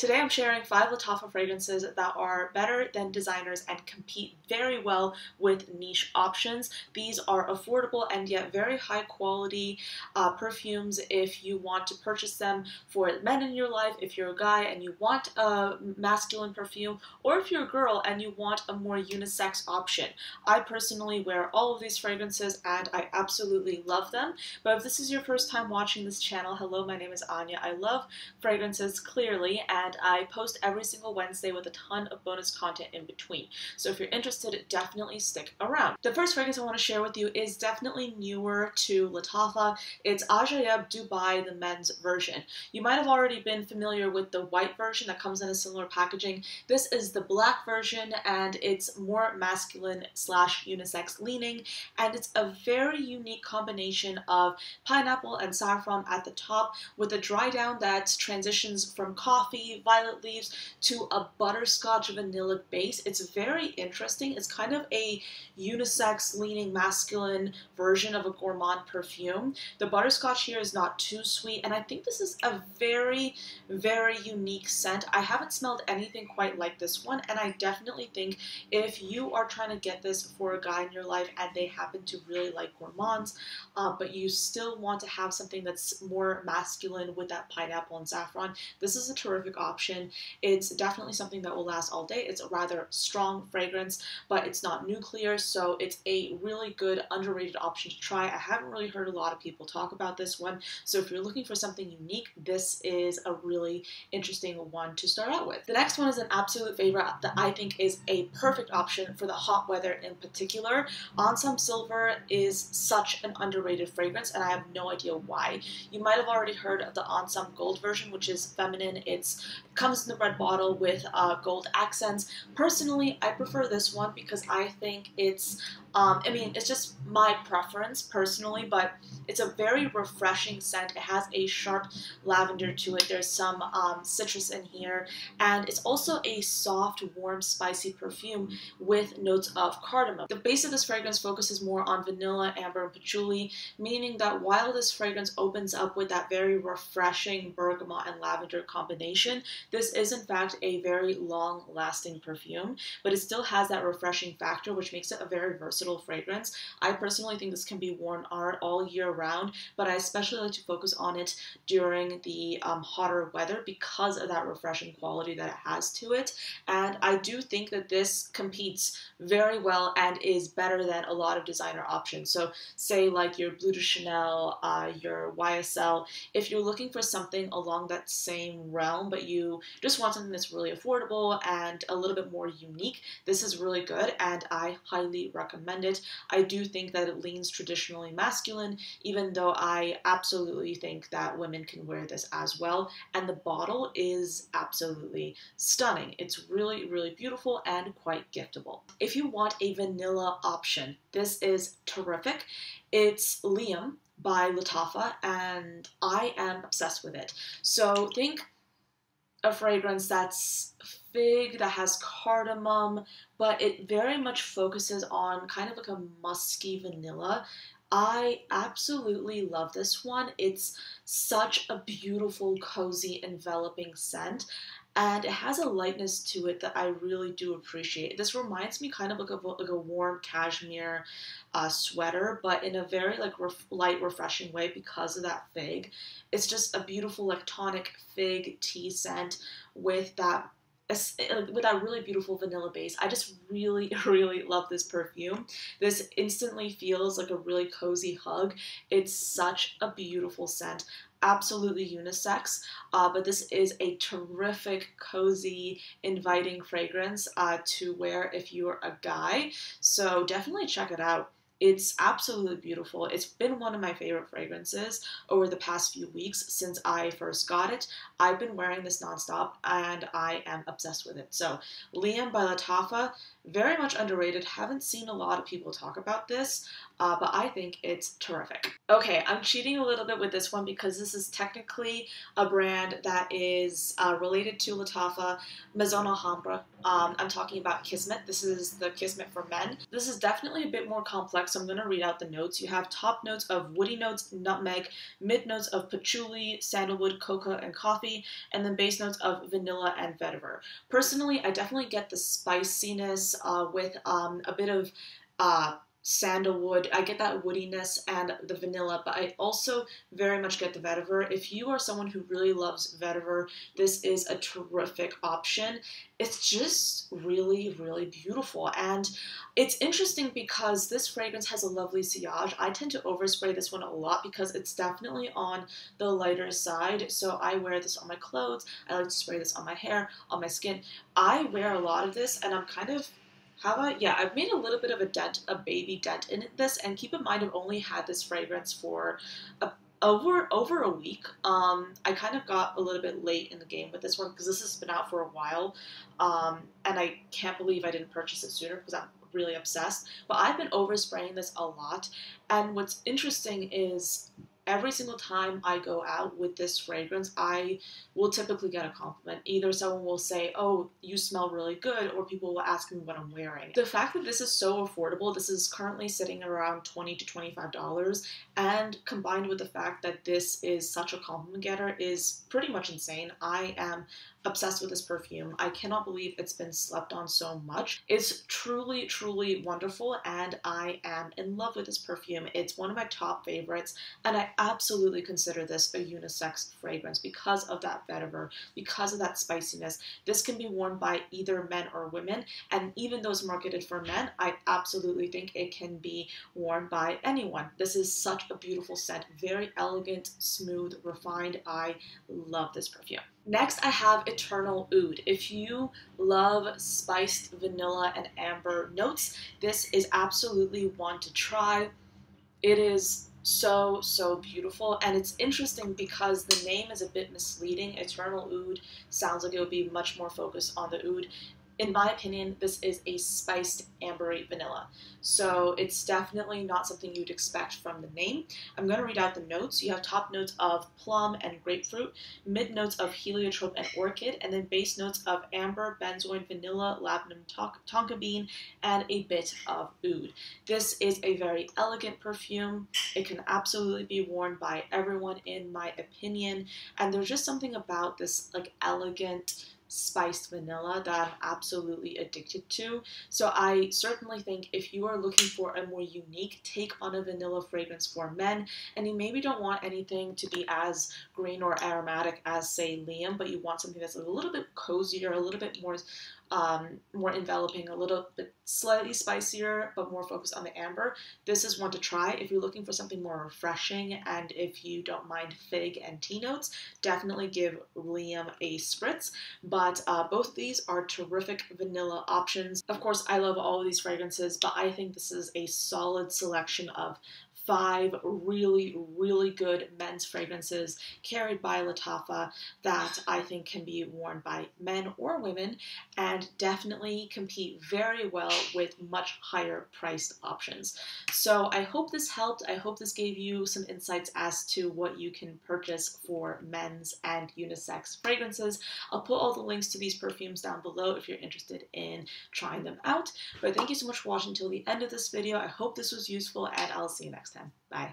Today I'm sharing 5 Lattafa fragrances that are better than designers and compete very well with niche options. These are affordable and yet very high quality perfumes if you want to purchase them for men in your life, if you're a guy and you want a masculine perfume, or if you're a girl and you want a more unisex option. I personally wear all of these fragrances and I absolutely love them. But if this is your first time watching this channel, hello, my name is Anya. I love fragrances clearly, and I post every single Wednesday with a ton of bonus content in between. So if you're interested, definitely stick around. The first fragrance I want to share with you is definitely newer to Lattafa. It's Ajaib Dubai, the men's version. You might have already been familiar with the white version that comes in a similar packaging. This is the black version, and it's more masculine slash unisex leaning, and it's a very unique combination of pineapple and saffron at the top with a dry down that transitions from coffee, violet leaves to a butterscotch vanilla base. It's very interesting. It's kind of a unisex leaning masculine version of a gourmand perfume. The butterscotch here is not too sweet, and I think this is a very, very unique scent. I haven't smelled anything quite like this one, and I definitely think if you are trying to get this for a guy in your life and they happen to really like gourmands, but you still want to have something that's more masculine with that pineapple and saffron, this is a terrific option. It's definitely something that will last all day. It's a rather strong fragrance, but it's not nuclear, so it's a really good underrated option to try. I haven't really heard a lot of people talk about this one, so if you're looking for something unique, this is a really interesting one to start out with. The next one is an absolute favorite that I think is a perfect option for the hot weather in particular. Onomi Silver is such an underrated fragrance, and I have no idea why. You might have already heard of the Onomi Gold version, which is feminine. It comes in the red bottle with gold accents. Personally, I prefer this one because I think it's it's just my preference personally, but it's a very refreshing scent. It has a sharp lavender to it. There's some citrus in here, and it's also a soft, warm, spicy perfume with notes of cardamom. The base of this fragrance focuses more on vanilla, amber, and patchouli, meaning that while this fragrance opens up with that very refreshing bergamot and lavender combination, this is in fact a very long-lasting perfume, but it still has that refreshing factor, which makes it a very versatile fragrance. I personally think this can be worn all year round, but I especially like to focus on it during the hotter weather because of that refreshing quality that it has to it. And I do think that this competes very well and is better than a lot of designer options. So say like your Bleu de Chanel, your YSL, if you're looking for something along that same realm, but you just want something that's really affordable and a little bit more unique, this is really good and I highly recommend it. I do think that it leans traditionally masculine, even though I absolutely think that women can wear this as well. And the bottle is absolutely stunning. It's really, really beautiful and quite giftable. If you want a vanilla option, this is terrific. It's Liam by Lattafa, and I am obsessed with it. So think a fragrance that's fig, that has cardamom, but it very much focuses on kind of like a musky vanilla. I absolutely love this one. It's such a beautiful, cozy, enveloping scent, and it has a lightness to it that I really do appreciate. This reminds me kind of like a warm cashmere sweater, but in a very light, refreshing way because of that fig. It's just a beautiful, tonic fig tea scent with that really beautiful vanilla base. I just really, really love this perfume. This instantly feels like a really cozy hug. It's such a beautiful scent. Absolutely unisex, but this is a terrific, cozy, inviting fragrance to wear if you're a guy. So definitely check it out. It's absolutely beautiful. It's been one of my favorite fragrances over the past few weeks since I first got it. I've been wearing this nonstop and I am obsessed with it. So Liam by Lattafa, Very much underrated. Haven't seen a lot of people talk about this, but I think it's terrific. Okay, I'm cheating a little bit with this one because this is technically a brand that is related to Lattafa, Maison Alhambra. I'm talking about Kismet. This is the Kismet for men. This is definitely a bit more complex, so I'm going to read out the notes. You have top notes of woody notes, nutmeg, mid notes of patchouli, sandalwood, cocoa, and coffee, and then base notes of vanilla and vetiver. Personally, I definitely get the spiciness with a bit of sandalwood. I get that woodiness and the vanilla, but I also very much get the vetiver. If you are someone who really loves vetiver, this is a terrific option. It's just really, really beautiful. And it's interesting because this fragrance has a lovely sillage. I tend to overspray this one a lot because it's definitely on the lighter side. So I wear this on my clothes. I like to spray this on my hair, on my skin. I wear a lot of this and I'm kind of I've made a little bit of a dent, a baby dent in this, and keep in mind I've only had this fragrance for over a week. I kind of got a little bit late in the game with this one because this has been out for a while, and I can't believe I didn't purchase it sooner because I'm really obsessed. But I've been overspraying this a lot, and what's interesting is every single time I go out with this fragrance, I will typically get a compliment. Either someone will say, oh, you smell really good, or people will ask me what I'm wearing. The fact that this is so affordable, this is currently sitting around $20 to $25, and combined with the fact that this is such a compliment getter is pretty much insane. I am obsessed with this perfume. I cannot believe it's been slept on so much. It's truly, truly wonderful, and I am in love with this perfume. It's one of my top favorites, and I absolutely consider this a unisex fragrance because of that vetiver, because of that spiciness. This can be worn by either men or women, and even those marketed for men, I absolutely think it can be worn by anyone. This is such a beautiful scent, very elegant, smooth, refined. I love this perfume. Next, I have Eternal Oud. If you love spiced vanilla and amber notes, this is absolutely one to try. It is so, so beautiful, and it's interesting because the name is a bit misleading. Eternal Oud sounds like it would be much more focused on the oud. In my opinion, this is a spiced ambery vanilla. So it's definitely not something you'd expect from the name. I'm going to read out the notes. You have top notes of plum and grapefruit, mid notes of heliotrope and orchid, and then base notes of amber, benzoin, vanilla, labdanum, tonka bean, and a bit of oud. This is a very elegant perfume. It can absolutely be worn by everyone in my opinion. And there's just something about this like elegant, spiced vanilla that I'm absolutely addicted to. So I certainly think if you are looking for a more unique take on a vanilla fragrance for men, and you maybe don't want anything to be as green or aromatic as, say, Liam, but you want something that's a little bit cozier, a little bit more enveloping, a little bit slightly spicier, but more focused on the amber, this is one to try. If you're looking for something more refreshing, and if you don't mind fig and tea notes, definitely give Liam a spritz. But both of these are terrific vanilla options. Of course, I love all of these fragrances, but I think this is a solid selection of 5 really, really good men's fragrances carried by Lattafa that I think can be worn by men or women and definitely compete very well with much higher priced options. So I hope this helped. I hope this gave you some insights as to what you can purchase for men's and unisex fragrances. I'll put all the links to these perfumes down below if you're interested in trying them out. But thank you so much for watching until the end of this video. I hope this was useful, and I'll see you next time. Bye.